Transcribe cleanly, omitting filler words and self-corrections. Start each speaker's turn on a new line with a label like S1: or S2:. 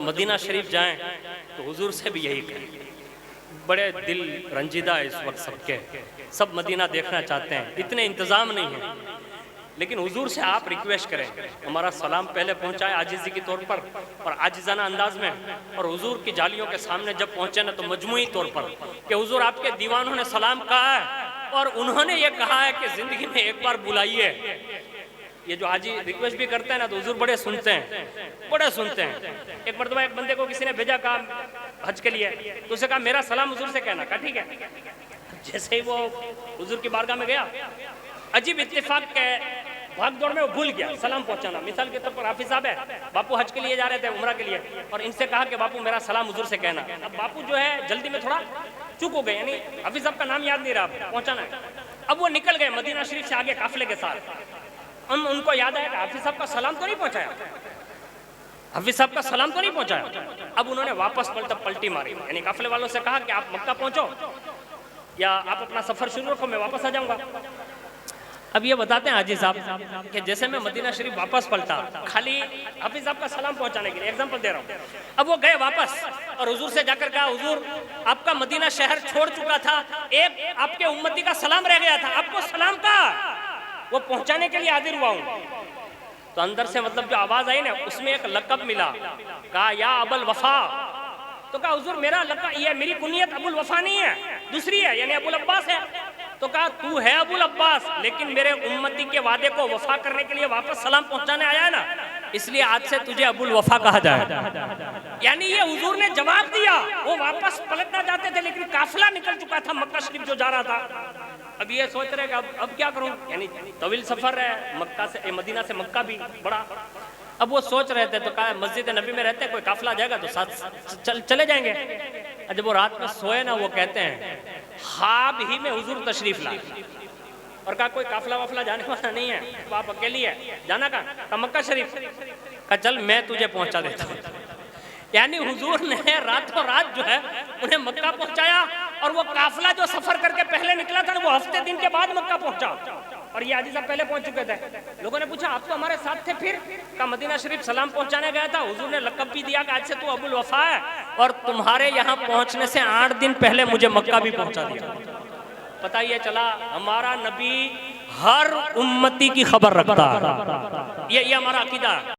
S1: Medina शरीफ जाएं तो हुजूर से भी यही कहें। बड़े दिल रंजीदा है इस वक्त सबके, सब मदीना देखना चाहते हैं, इतने इंतज़ाम नहीं है, लेकिन हुजूर से आप रिक्वेस्ट करें, हमारा सलाम पहले पहुंचाए आजिज़ी के तौर पर और आजिज़ाना अंदाज में, और हुजूर की जालियों के सामने जब पहुंचे ना तो मजमूई तौर पर कि हुजूर आपके दीवानों ने सलाम कहा है और उन्होंने ये कहा है कि ज़िंदगी में एक बार बुलाइए। ये जो हाजी रिक्वेस्ट भी करते हैं ना तो हुजूर बड़े सुनते हैं, बड़े सुनते हैं। एक मरतबा एक बंदे को किसी ने भेजा कहा हज के लिए, तो उसे कहा मेरा सलाम हुजूर से कहना। कहा ठीक है। जैसे ही वो हुजूर की बारगाह में गया, अजीब इत्तेफाक के भाग दौड़ में वो भूल गया सलाम पहुंचाना। मिसाल के तौर पर हाफिज साहब है, बापू हज के लिए जा रहे थे, उम्रा के लिए, और इनसे कहा कि बापू मेरा सलाम हुजूर से कहना। अब बापू जो है जल्दी में थोड़ा चूक हो गए, यानी हाफिज साहब का नाम याद नहीं रहा, पहुंचाना है। अब वो निकल गए मदीना शरीफ से आगे काफिले के साथ। उनको याद आया कि हाफिज साहब का सलाम तो नहीं पहुंचाया, हाफिज साहब का सलाम तो नहीं पहुंचाया। अब उन्होंने वापस पलटी मारी, यानी काफिले वालों से कहा कि आप मक्का पहुंचो या आप अपना सफर शुरू रखो, मैं वापस आ जाऊंगा। अब ये बताते हैं हाजी साहब कि जैसे मैं मदीना शरीफ वापस पलटा खाली हाफिज साहब का सलाम पहुंचाने के लिए, एग्जांपल दे रहा हूँ। अब वो गए वापस और हुजूर से जाकर कहा हुजूर आपका मदीना शहर छोड़ चुका था, एक आपके उम्मती का सलाम रह गया था, आपको सलाम का वो पहुंचाने के लिए हाजिर हुआ हूं। तो अंदर से मतलब जो आवाज आई ना उसमें एक लक़ब मिला, कहा या अबुल वफा। तो कहा हुजूर मेरा लक़ब, ये मेरी कुनियत अबुल वफा नहीं है, दूसरी है, यानी अबुल अब्बास है। तो कहा तू है अबुल अब्बास, लेकिन मेरे उम्मती के वादे को वफा करने के लिए वापस सलाम पहुंचाने आया है ना, इसलिए आज से तुझे अबुल वफा कहा जाए। यानी ये हुजूर ने जवाब दिया। वो वापस पलटना चाहते थे लेकिन काफिला निकल चुका था मक्का शरीफ जो जा रहा था। अब ये सोच रहे कि अब क्या करूं, यानी तवील सफर है मक्का से मदीना से मक्का भी बड़ा। अब वो सोच रहे थे तो कहा मस्जिद नबी में रहते हैं, कोई काफिला जाएगा तो साथ चले जाएंगे। जब वो रात में सोए ना वो कहते हैं ख्वाब ही में हुजूर तशरीफ लाए और कहा कोई काफिला वाफिला जाने वाला नहीं है, तो आप अकेली है, जाना कहा मक्का शरीफ। कहा चल मैं तुझे पहुंचा देता हूँ। यानी हुजूर ने रातों रात जो है उन्हें मक्का पहुंचाया, और वो काफिला जो सफर करके पहले निकला था वो हफ्ते दिन के बाद मक्का पहुंचा, और ये हाजी साहब पहले पहुंच चुके थे। लोगों ने पूछा आप तो हमारे साथ थे फिर? का मदीना शरीफ सलाम पहुंचाने गया था, हुजूर ने लक़ब भी दिया कि आज से तू अबुल वफा है, और तुम्हारे यहाँ पहुंचने से 8 दिन पहले मुझे मक्का भी पहुंचा दिया। पता ये चला हमारा नबी हर उम्मती की खबर रखता है, ये हमारा अकीदा है।